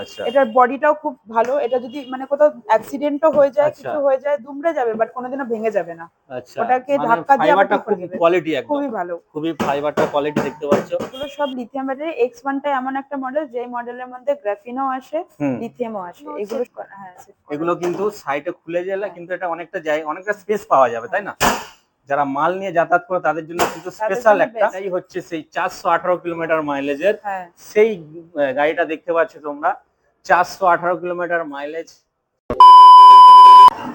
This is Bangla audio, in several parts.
আচ্ছা এটার বডিটাও খুব ভালো। এটা যদি মানে কোথাও অ্যাক্সিডেন্টও হয়ে যায়, আচ্ছা কিছু হয়ে যায়, দুমড়ে যাবে বাট কোনোদিনও ভেঙে যাবে না। আচ্ছা, ওটাকে মানে ধাক্কা দিয়ে আবার ফাইবারটা ঠিক খুব করে দেবে। কোয়ালিটি, একদম খুবই ভালো। খুবই ফাইবারটা কোয়ালিটি দেখতে পাচ্ছ। এগুলো সব লিথিয়াম ব্যাটারি। X1 টা এমন একটা মডেল যে মডেলের মধ্যে গ্রাফিনও আসে, হুম, লিথিয়ামও আসে। এগুলো হ্যাঁ সেট করা এগুলো যায়। কিন্তু সাইডে খুলে গেলে হ্যাঁ, কিন্তু এটা অনেকটা জায়গা, অনেকটা স্পেস পাওয়া যাবে, তাই হ্যাঁ। না? যারা মাল নিয়ে যাতায়াত করে তাদের জন্য কিন্তু তাদের স্পেশাল জন্য একটা, বেস্ট। এই হচ্ছে সেই 418 কিলোমিটার মাইলেজের হ্যাঁ। সেই গাড়িটা দেখতে পাচ্ছ তোমরা, 418 কিলোমিটার মাইলেজ।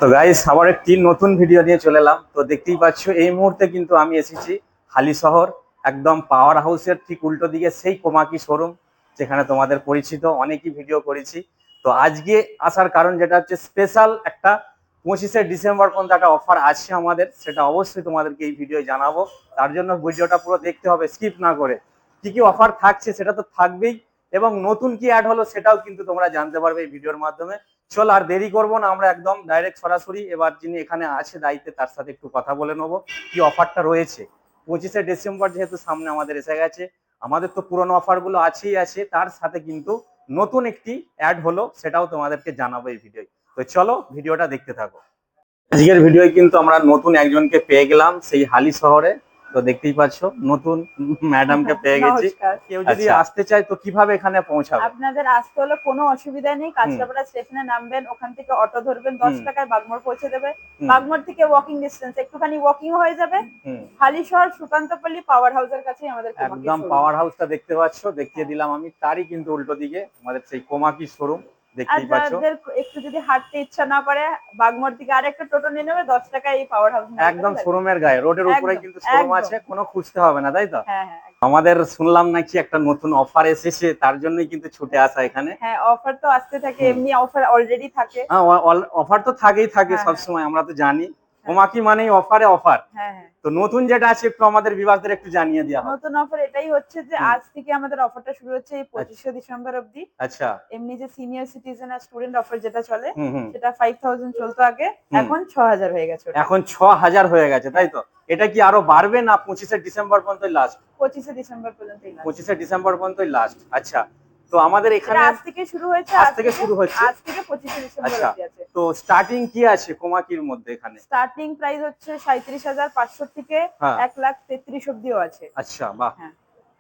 তো গাইস, আবার একটি নতুন ভিডিও নিয়ে চলে এলাম। তো দেখতেই পাচ্ছ এই মুহূর্তে কিন্তু আমি এসেছি হালিশহর, একদম পাওয়ার হাউসের ঠিক উল্টো দিকে সেই কোমাকি শোরুম, যেখানে তোমাদের পরিচিত অনেকই ভিডিও করেছি। তো আজকে আসার কারণ যেটা হচ্ছে স্পেশাল একটা 25শে ডিসেম্বর পর্যন্ত একটা অফার আছে আমাদের, সেটা অবশ্যই তোমাদেরকে এই ভিডিও জানাবো। তার জন্য ভিডিওটা পুরো দেখতে হবে স্কিপ না করে। কি কি অফার থাকছে সেটা তো থাকবেই, এবং নতুন কি অ্যাড হলো সেটাও কিন্তু তোমরা জানতে পারবে এই ভিডিওর মাধ্যমে। চল আর দেরি করবো না, আমরা একদম ডাইরেক্ট সরাসরি এবার যিনি এখানে আছে দায়িত্বে তার সাথে একটু কথা বলে নেবো কি অফারটা রয়েছে। 25শে ডিসেম্বর যেহেতু সামনে আমাদের এসে গেছে, আমাদের তো পুরোনো অফার গুলো আছেই আছে, তার সাথে কিন্তু নতুন একটি অ্যাড হলো, সেটাও তোমাদেরকে জানাবো এই ভিডিও। তো চলো ভিডিওটা দেখতে থাকো। আজকের ভিডিওয় কিন্তু আমরা নতুন একজনকে পেয়ে গেলাম সেই হালি শহরে। তো দেখতেই পাচ্ছ নতুন ম্যাডামকে পেয়ে গেছি। নমস্কার। কেউ যদি আসতে চায় তো কিভাবে এখানে পৌঁছাবে? আপনাদের আসতে হলে কোনো অসুবিধা নেই। কাঁচরাপাড়া স্টেশনে নামবেন, ওখান থেকে অটো ধরবেন, 10 টাকায় বাগমার পৌঁছে দেবে। বাগমার থেকে ওয়াকিং ডিস্টেন্স, একটুখানি ওয়াকিং হয়ে যাবে। হালিশহর সুকান্তপল্লী পাওয়ার হাউসের কাছেই আমাদের কোমাকি একদম শোরুম। পাওয়ার হাউসটা দেখতে পাচ্ছ, দেখিয়ে দিলাম আমি, তারই কিন্তু উল্টো দিকে আমাদের সেই কোমাকি শোরুম আর দেখতেই পাচ্ছ। যাদের একটু যদি হাঁটতে ইচ্ছা না করে, বাগমার থেকে আরেকটা টোটো নিয়ে নেবে, 10 টাকায় এই পাওয়ার হাউস একদম শোরুমের গায়ে, রোডের উপরে একদম কিন্তু শোরুম একদম। আছে, কোনো খুঁজতে হবে না, তাই তো? হ্যাঁ হ্যাঁ। আমাদের শুনলাম নাকি একটা নতুন অফার এসেছে, তার জন্যই কিন্তু ছুটে আসা এখানে। হ্যাঁ, অফার তো আসতে থাকে, এমনি অফার অলরেডি থাকে। হ্যাঁ, অফার তো থাকেই থাকে হ্যাঁ হ্যাঁ সবসময়, আমরা তো জানি। হ্যাঁ কোমাকি মানেই অফারে অফার। হ্যাঁ হ্যাঁ। তো নতুন যেটা আছে একটু আমাদের বিভাগদের একটু জানিয়ে দেওয়া হবে। নতুন অফার এটাই হচ্ছে যে হুম, আজ থেকে আমাদের অফারটা শুরু হচ্ছে এই 25শে ডিসেম্বর অবধি। আচ্ছা। এমনি যে সিনিয়র সিটিজেন আর স্টুডেন্ট অফার যেটা চলে, হুম হুম সেটা 5000 চলতো আগে, হুম এখন 6000 হয়ে গেছে ওটা। এখন 6000 হয়ে গেছে, তাই হ্যাঁ, তো? এটা কি আরো বাড়বে না 25শে ডিসেম্বর পর্যন্তই লাস্ট? 25শে ডিসেম্বর পর্যন্তই লাস্ট। 25শে ডিসেম্বর পর্যন্তই লাস্ট, আচ্ছা। তো আমাদের এটা এখানে আজ থেকে শুরু হয়েছে, আজ থেকে শুরু হচ্ছে। আজ থেকে 25শে ডিসেম্বর আচ্ছা, অবধি আছে। তো স্টার্টিং কি আছে কোমাকির মধ্যে এখানে? স্টার্টিং প্রাইস হচ্ছে 37,500 থেকে হ্যাঁ, 1,33,000 অব্দিও আছে। আচ্ছা, বাহ। হ্যাঁ।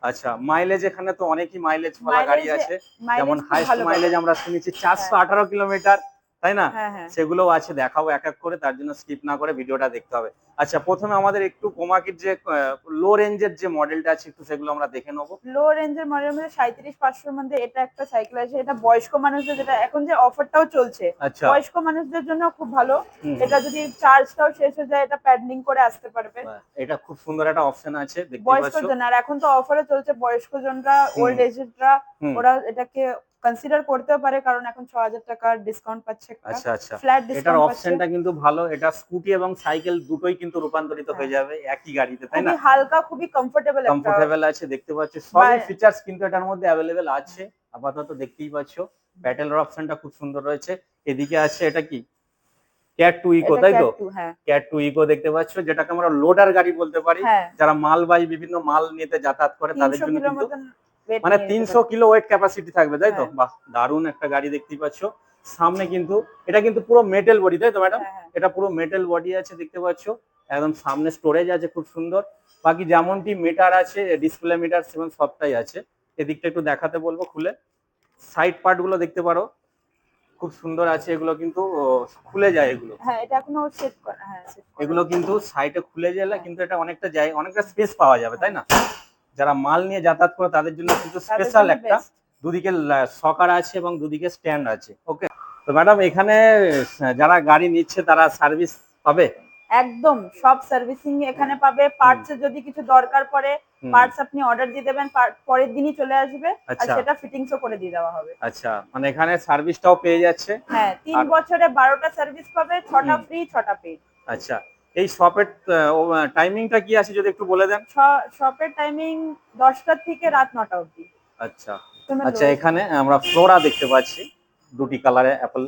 আচ্ছা, মাইলেজ এখানে তো অনেকই মাইলেজ ওয়ালা গাড়ি মাইলেজ আছে। যেমন মাইলেজ খুব হাইস্ট ভালো মাইলেজ পাবে। আমরা শুনেছি হ্যাঁ 418 কিলোমিটার, তাই না? হ্যাঁ হ্যাঁ। সেগুলোও আছে, দেখাবো এক এক করে, তার জন্য স্কিপ না করে ভিডিওটা দেখতে হবে। আচ্ছা, প্রথমে আমাদের একটু কোমাকির যে লো রেঞ্জের যে মডেলটা আছে একটু সেগুলো আমরা দেখে নেবো। লো রেঞ্জের মডেলের মধ্যে 37,500 এর মধ্যে এটা একটা সাইকেল আছে। এটা বয়স্ক মানুষদের, যেটা এখন যে অফারটাও চলছে, আচ্ছা। বয়স্ক মানুষদের জন্য খুব ভালো। হুম, এটা যদি চার্জটাও শেষ হয়ে যায়, এটা প্যাডলিং করে আসতে পারবে। বাহ, এটা খুব সুন্দর একটা অপশন আছে, দেখতেই পাচ্ছ। বয়স্কর জন্য, আর এখন তো অফারে চলছে, বয়স্ক জনরা, হুম ওল্ড এজেডরা, হুম ওরা এটাকে কনসিডার করতেও পারে, কারণ এখন 6000 টাকার ডিসকাউন্ট পাচ্ছে, একটা আচ্ছা আচ্ছা, ফ্ল্যাট এটার ডিসকাউন্ট পাচ্ছে। অপশনটা কিন্তু ভালো, এটা স্কুটি এবং সাইকেল দুটোই কিন্তু রূপান্তরিত হ্যাঁ, হয়ে যাবে একই গাড়িতে, তাই না? খুবই হালকা, খুবই কমফোর্টেবল একটা। কমফোর্টেবল আছে, দেখতে পাচ্ছ বা সবই ফিচার্স কিন্তু এটার মধ্যে অ্যাভেলেবেল আছে আপাতত, দেখতেই পাচ্ছ। প্যাটেলের অপশনটা খুব সুন্দর রয়েছে। এদিকে আছে এটা কি, ক্যাট টু ইকো, এটা তাই তো? ক্যাট 2। হ্যাঁ ক্যাট টু ইকো দেখতে পাচ্ছ, যেটাকে আমরা লোডার গাড়ি বলতে পারি। হ্যাঁ। যারা মালবাহী বিভিন্ন মাল নিতে যাতায়াত করে তাদের 300 জন্য কিলোর কিন্তু, মতন ওয়েট মানে নিয়ে যেতে 300 পারে। কিলো ওয়েট ক্যাপাসিটি থাকবে, তাই তো? হ্যাঁ বাহ, দারুণ একটা গাড়ি দেখতেই পাচ্ছ। সামনে কিন্তু এটা কিন্তু পুরো মেটেল বডি, তাই তো ম্যাডাম? হ্যাঁ হ্যাঁ। এটা পুরো মেটেল বডি আছে, দেখতে পাচ্ছ। একদম সামনে স্টোরেজ আছে খুব সুন্দর। বাকি যেমনটি মিটার আছে, ডিসপ্লে মিটার, সেমন সবটাই আছে। এদিকটা একটু দেখাতে বলবো খুলে। সাইড পার্ট গুলো দেখতে পারো, খুব সুন্দর আছে। এগুলো কিন্তু খুলে যায়, এগুলো হ্যাঁ, এটা এখনো সেট করা, হ্যাঁ সেট করা এগুলো কিন্তু সাইডে খুলে গেলে হ্যাঁ কিন্তু এটা অনেকটা জায়গা, অনেকটা স্পেস পাওয়া যাবে, তাই হ্যাঁ। না? যারা মাল নিয়ে যাতায়াত করে তাদের জন্য কিন্তু তাদের স্পেশাল জন্য একটা, বেস্ট। দুদিকে সকার আছে এবং দুদিকে স্ট্যান্ড আছে। ওকে, তো ম্যাডাম এখানে যারা গাড়ি নিচ্ছে তারা সার্ভিস পাবে? একদম সব সার্ভিসিং এখানে পাবে। হুম পার্টস এর যদি কিছু দরকার পড়ে, হুম পার্টস আপনি অর্ডার দিয়ে দেবেন, পরের দিনই চলে আসবে, আর আচ্ছা সেটা ফিটিংসও করে দিয়ে দেওয়া হবে। আচ্ছা, মানে এখানে সার্ভিসটাও পেয়ে যাচ্ছে। হ্যাঁ, 3 আর বছরে 12টা সার্ভিস পাবে, 6টা হুম, ফ্রি, 6টা পেইড। আচ্ছা, এই শপের টাইমিংটা কি আছে যদি একটু বলে দেন? শপের টাইমিং 10টা থেকে রাত 9টা অবধি। আচ্ছা তোমার আচ্ছা, লোয়েস্ট। এখানে আমরা ফ্লোরা দেখতে পাচ্ছি, দুটি কালারে অ্যাপল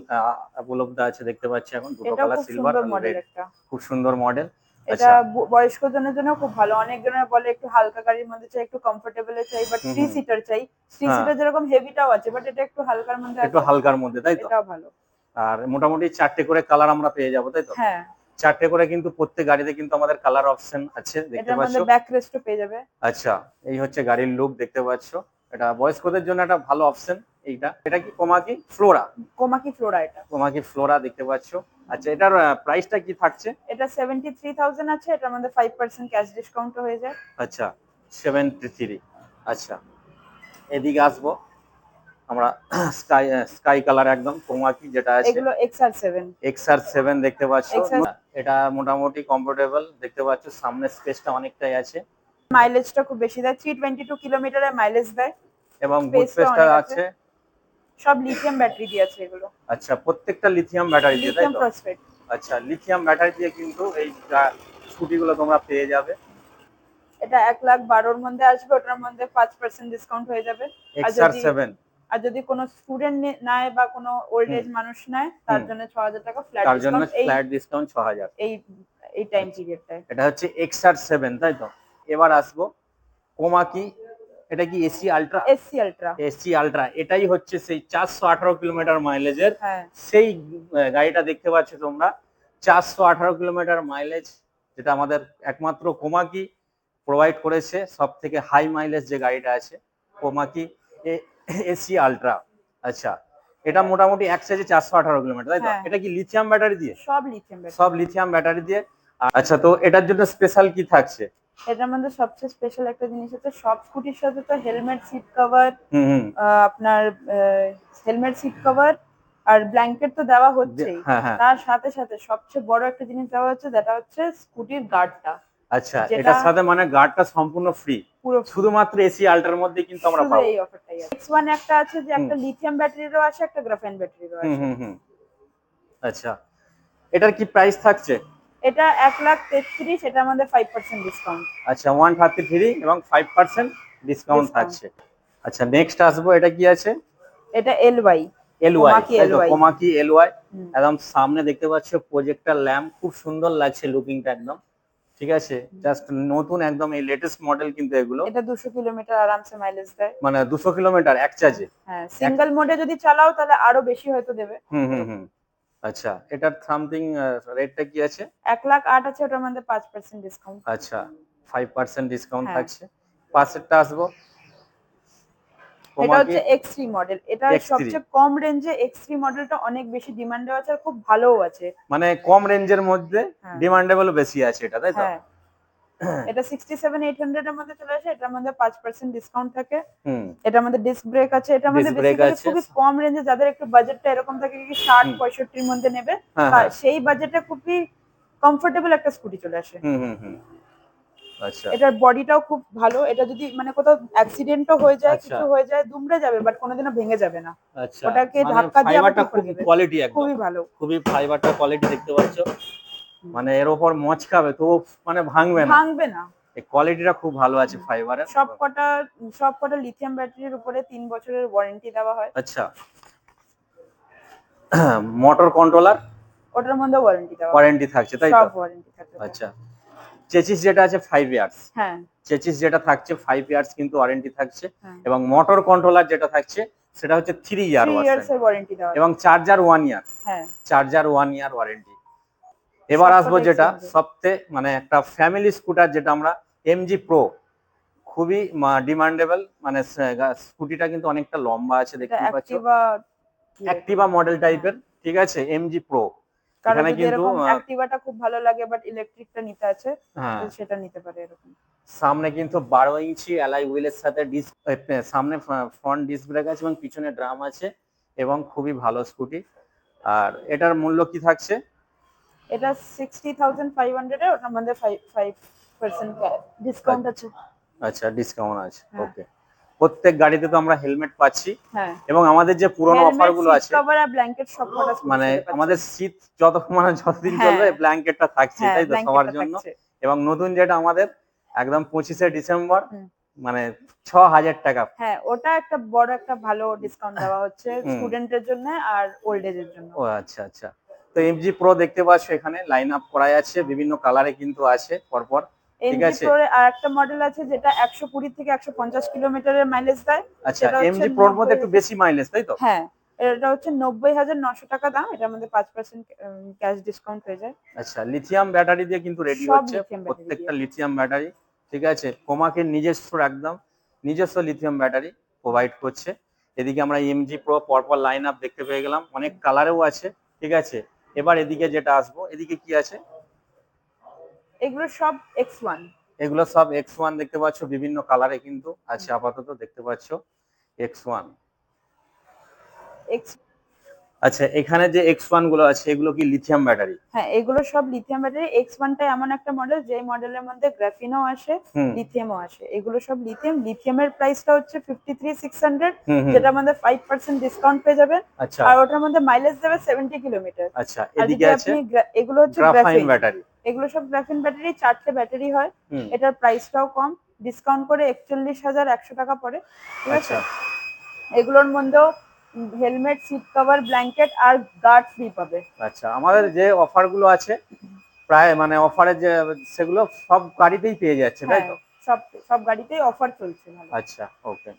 উপলব্ধ আছে, দেখতে পাচ্ছি এখন দুটো এটাও কালার, খুব সিলভার সুন্দর আর মডেল রেড। একটা। খুব সুন্দর মডেল। এটা বয়স্কজনের জন্য খুব ভালো। অনেক জনের বলে একটু হালকা গাড়ির মধ্যে চাই, একটু কমফোর্টেবল চাই, বাট 3 সিটার চাই। 3 হ্যাঁ। সিটার যেরকম হেভিটাও আছে, বাট এটা একটু হালকার মধ্যে একটু আছে, হালকার মধ্যে, তাই তো? এটাও ভালো। আর মোটামুটি 4টে করে কালার আমরা পেয়ে যাবো, তাই তো? হ্যাঁ, 4টে করে কিন্তু প্রত্যেক গাড়িতে কিন্তু আমাদের কালার অপশন আছে, দেখতে এটার মধ্যে পাচ্ছো। ব্যাক রেস্টও পেয়ে যাবে। আচ্ছা, এই হচ্ছে গাড়ির লুক, দেখতে পাচ্ছো। এটা বয়স্কদের জন্য একটা ভালো অপশন এইটা। এটা কি কোমাকি ফ্লোরা? কোমাকি ফ্লোরা এটা। কোমাকি ফ্লোরা দেখতে পাচ্ছো। আচ্ছা, এটার প্রাইসটা কি থাকছে? এটা 73,000 আছে, এটার মধ্যে 5% ক্যাশ ডিসকাউন্ট হয়ে যায়। আচ্ছা, 73। আচ্ছা, এদিকে আসবো আমরা। স্কাই স্কাই কালার একদম কোমাকি যেটা আছে, এগুলো XR7। XR7 দেখতে পাচ্ছো। XR এটা মোটামুটি কমফোর্টেবল, দেখতে পাচ্ছ সামনে স্পেসটা অনেকটাই আছে মাইলেজটা খুব বেশি দেয়, 322 কিলোমিটারের মাইলেজ দেয়। এবং বুট স্পেসটা স্পেসটা অনেক আছে। আছে। সব লিথিয়াম ব্যাটারি দিয়ে আছে এগুলো। আচ্ছা, প্রত্যেকটা লিথিয়াম ব্যাটারি দিয়ে, তাই লিথিয়াম তো? ফসফেট। আচ্ছা, লিথিয়াম ব্যাটারি দিয়ে কিন্তু এই স্কুটিগুলো তোমরা পেয়ে যাবে। এটা 1,12,000 এর মধ্যে আসবে, ওটার মধ্যে 5% ডিসকাউন্ট হয়ে যাবে। আর যদি XR7। আর যদি কোনো স্টুডেন্ট নেয় বা কোনো ওল্ড হুম এজ মানুষ নেয়, তার হুম জন্য 6,000 টাকা ফ্ল্যাট তার জন্য ডিসকাউন্ট ফ্ল্যাট ডিসকাউন্ট 6000। এই এই টাইম আচ্ছা, পিরিয়ডটায়। এটা হচ্ছে XR7, তাই তো? এবার আসবো কোমাকি। এটা কি AC ultra? SC ultra. AC ultra, এটাই হচ্ছে সেই 418 কিলোমিটার মাইলেজের হ্যাঁ, সেই গাড়িটা দেখতে পাচ্ছ তোমরা। 418 কিলোমিটার মাইলেজ, যেটা আমাদের একমাত্র কোমাকি প্রোভাইড করেছে। সব থেকে হাই মাইলেজ যে গাড়িটা আছে, কোমাকি এসি আলট্রা। আচ্ছা, এটা মোটামুটি এক সাইজে 418 কিলোমিটার, তাই তো? হ্যাঁ, এটা কি লিথিয়াম ব্যাটারি দিয়ে? সব লিথিয়াম ব্যাটারি। সব লিথিয়াম ব্যাটারি দিয়ে। আচ্ছা, তো এটার জন্য স্পেশাল কি থাকছে? এটার মধ্যে সবচেয়ে স্পেশাল একটা জিনিস হচ্ছে, সব স্কুটির সাথে তো হেলমেট, সিট কভার, হুম হুম আপনার হেলমেট, সিট কভার আর ব্ল্যাঙ্কেট তো দেওয়া হচ্ছেই। হ্যাঁ হ্যাঁ। তার সাথে সাথে সবচেয়ে বড় একটা জিনিস দেওয়া হচ্ছে, যেটা হচ্ছে স্কুটির গার্ডটা। আচ্ছা, যেটা এটার সাথে মানে গার্ডটা সম্পূর্ণ ফ্রি, পুরো free। শুধুমাত্র এসি আল্ট্রার মধ্যে কিন্তু আমরা শুধু পাবো। এই অফারটাই আছে। X1 একটা আছে, যে হুম একটা লিথিয়াম ব্যাটারিরও আছে, একটা গ্রাফাইন ব্যাটারিরও হুম আছে। হুম হুম আচ্ছা, এটার কি প্রাইস থাকছে? এটা 1,33,000, এটার মধ্যে 5% ডিসকাউন্ট। আচ্ছা, 133 এবং 5% ডিসকাউন্ট থাকছে। আচ্ছা, নেক্সট আসবো, এটা কি আছে? এটা LY, এলওয়াই, কোমাকি তাই তো? LY। কোমাকি এলওয়াই। হুম। একদম সামনে দেখতে পাচ্ছ প্রজেক্টর ল্যাম্প, খুব সুন্দর লাগছে লুকিংটা একদম। ঠিক আছে, জাস্ট নতুন একদম, এই লেটেস্ট মডেল কিন্তু এগুলো। এটা 200 কিলোমিটার আরামসে মাইলেজ দেয়। মানে 200 কিলোমিটার এক চার্জে? হ্যাঁ, সিঙ্গেল মোডে যদি চালাও তাহলে আরো বেশি হয়তো দেবে। হুম হুম হুম আচ্ছা, এটার সামথিং রেটটা কি আছে? 1,08,000 আছে, ওটার মধ্যে 5% ডিসকাউন্ট। আচ্ছা, 5% ডিসকাউন্ট হ্যাঁ, থাকছে। পাশেরটা আসবো, এটা কোমাকি হচ্ছে X3 মডেল। এটা X3। সবচেয়ে কম রেঞ্জে X3 মডেলটা অনেক বেশি ডিমান্ডে আছে আর খুব ভালোও আছে। মানে কম রেঞ্জের মধ্যে হ্যাঁ, ডিমান্ডেবল বেশি আছে এটা, তাই তো? হ্যাঁ, এটা 67,800 এর মধ্যে চলে আসে, এটার মধ্যে 5% ডিসকাউন্ট থাকে। হুম এটার মধ্যে ডিস্ক ব্রেক আছে। এটার মধ্যে ডিস্ক ব্রেক বেসিক্যালি আছে। খুবই কম রেঞ্জে, যাদের একটু বাজেটটা এরকম থাকে কি 60-65 এর মধ্যে নেবে, হ্যাঁ হ্যাঁ। সেই বাজেটে খুবই কমফোর্টেবল একটা স্কুটি চলে আসে। হুম আচ্ছা এটার বডিটাও খুব ভালো। এটা যদি মানে কোথাও অ্যাক্সিডেন্টও হয়ে যায়, আচ্ছা কিছু হয়ে যায়, দুমড়ে যাবে, বাট কোনোদিনও ভেঙে যাবে না। আচ্ছা, ওটাকে মানে ধাক্কা দিয়ে আবার ফাইবারটা ঠিক খুব করে দেবে। কোয়ালিটি একদম, খুবই ভালো। খুবই ফাইবারটা কোয়ালিটি দেখতে পাচ্ছ। মানে এর ওপর মচকাবে তো মানে ভাঙবে না, ভাঙবে না। এই কোয়ালিটিটা খুব ভালো আছে ফাইবারের। সবকটা লিথিয়াম ব্যাটারির উপরে 3 বছরের ওয়ারেন্টি দেওয়া হয়। আচ্ছা, মোটর কন্ট্রোলার ওটার মধ্যে ওয়ারেন্টি দেওয়া হয়। ওয়ারেন্টি থাকছে, তাই তো? সব ওয়ারেন্টি থাকে। আচ্ছা, চেসিস যেটা আছে 5 ইয়ার্স, হ্যাঁ, চেসিস যেটা থাকছে 5 ইয়ার্স কিন্তু ওয়ারেন্টি থাকছে। হ্যাঁ। এবং মোটর কন্ট্রোলার যেটা থাকছে সেটা হচ্ছে 3 ইয়ার 3 ইয়ার্স ওয়ারেন্টি। এর ওয়ারেন্টি দেওয়া হয়। এবং চার্জার 1 ইয়ার, হ্যাঁ, চার্জার 1 ইয়ার ওয়ারেন্টি। এবার আসবো সবকটা যেটা এক্সচেঞ্জ। সবথেকে মানে একটা ফ্যামিলি স্কুটার, যেটা আমরা এমজি প্রো, খুবই ডিমান্ডেবল। মানে স্কুটিটা কিন্তু অনেকটা লম্বা আছে, এটা দেখতেই পাচ্ছ। অ্যাক্টিভা অ্যাক্টিভা মডেল টাইপের, ঠিক আছে, এমজি প্রো। কারো এখানে যদি কিন্তু এরকম অ্যাক্টিভাটা খুব ভালো লাগে বাট ইলেকট্রিকটা নিতে আছে, হ্যাঁ, তো সেটা নিতে পারে এরকম। সামনে কিন্তু 12 ইঞ্চি অ্যালয় হুইলের সাথে ডিস্ক, সামনে ফ্রন্ট ডিস্ক ব্রেক আছে এবং পিছনে ড্রাম আছে, এবং খুবই ভালো স্কুটি। আর এটার মূল্য কি থাকছে? এটা 60,500 এর, ওটার মধ্যে 5% ডিসকাউন্ট আছে। আচ্ছা, ডিসকাউন্ট আছে, হ্যাঁ, ওকে। প্রত্যেক গাড়িতে তো আমরা হেলমেট পাচ্ছি, হ্যাঁ। এবং আমাদের যে পুরনো অফার হেলমেট, গুলো সিট আছে, কভার আর ব্ল্যাঙ্কেট সবকটা স্কুটির মানে সাথে পাচ্ছেন। আমাদের শীত মানে যতদিন হ্যাঁ, চলবে ব্ল্যাঙ্কেটটা থাকছে, হ্যাঁ, তাই তো, সবার ব্ল্যাঙ্কেটটা জন্য। থাকছে। এবং নতুন যেটা আমাদের একদম 25শে ডিসেম্বর, হুম। মানে 6,000 টাকা। হ্যাঁ, ওটা একটা বড় একটা ভালো ডিসকাউন্ট দেওয়া হচ্ছে হুম স্টুডেন্টের জন্য আর ওল্ড এজের জন্য। ও আচ্ছা আচ্ছা, তো এমজি প্রো দেখতে পাচ্ছ এখানে লাইন আপ করা আছে, বিভিন্ন কালারে কিন্তু আছে পরপর, ঠিক এমজি আছে। প্রো এর আরেকটা মডেল আছে যেটা 120 থেকে 150 কিলোমিটারের মাইলেজ দেয়। আচ্ছা, সেটা হচ্ছে এমজি প্রোর মধ্যে 90। একটু বেশি মাইলেজ, তাই তো? হ্যাঁ, এটা হচ্ছে 90,900 টাকা দাম। এটার মধ্যে 5% ক্যাশ ডিসকাউন্ট হয়ে যায়। আচ্ছা, লিথিয়াম ব্যাটারি দিয়ে কিন্তু রেডি সব হচ্ছে, লিথিয়াম ব্যাটারি দিয়ে। প্রত্যেকটা লিথিয়াম ব্যাটারি, ঠিক আছে। কোমাকের নিজস্ব একদম নিজস্ব লিথিয়াম ব্যাটারি প্রোভাইড করছে। এদিকে আমরা এমজি প্রো পরপর লাইন আপ দেখতে পেয়ে গেলাম, অনেক কালারেও আছে, ঠিক আছে। এবার এদিকে যেটা আসবো, এদিকে কি আছে? এগুলো সব X1। এগুলো সব X1 দেখতে পাচ্ছ, বিভিন্ন কালারে কিন্তু আছে আপাতত দেখতে পাচ্ছ X1। এক্স আচ্ছা, এখানে যে X1 গুলো আছে এগুলো কি লিথিয়াম ব্যাটারি? হ্যাঁ, এগুলো সব লিথিয়াম ব্যাটারি। X1 টা এমন একটা মডেল যে মডেলের মধ্যে গ্রাফিনও আসে, হুম লিথিয়ামও আসে। এগুলো সব লিথিয়াম। লিথিয়ামের প্রাইসটা হচ্ছে 53,600, হুম হুম। যেটার মধ্যে 5% ডিসকাউন্ট পেয়ে যাবেন। আচ্ছা আর ওটার মধ্যে মাইলেজ দেবে 70 কিলোমিটার। আচ্ছা, আর এদিকে যদি আছে আপনি এগুলো হচ্ছে গ্রাফাইন গ্রাফিন। ব্যাটারি। এগুলো সব গ্রাফিন ব্যাটারি, 4টে ব্যাটারি হয়। হুম। এটার প্রাইসটাও কম, ডিসকাউন্ট করে 41,100 টাকা পড়ে, ঠিক আছে। আচ্ছা এগুলোর মধ্যেও হেলমেট, সিট কভার, ব্ল্যাঙ্কেট আর গার্ড ফ্রি পাবে। আচ্ছা, আমাদের যে অফার গুলো আছে প্রায় মানে অফারে যে সেগুলো সব গাড়িতেই পেয়ে যাচ্ছে, তাই হ্যাঁ, তো? সব সব গাড়িতেই অফার চলছে ভালো। আচ্ছা, ওকে।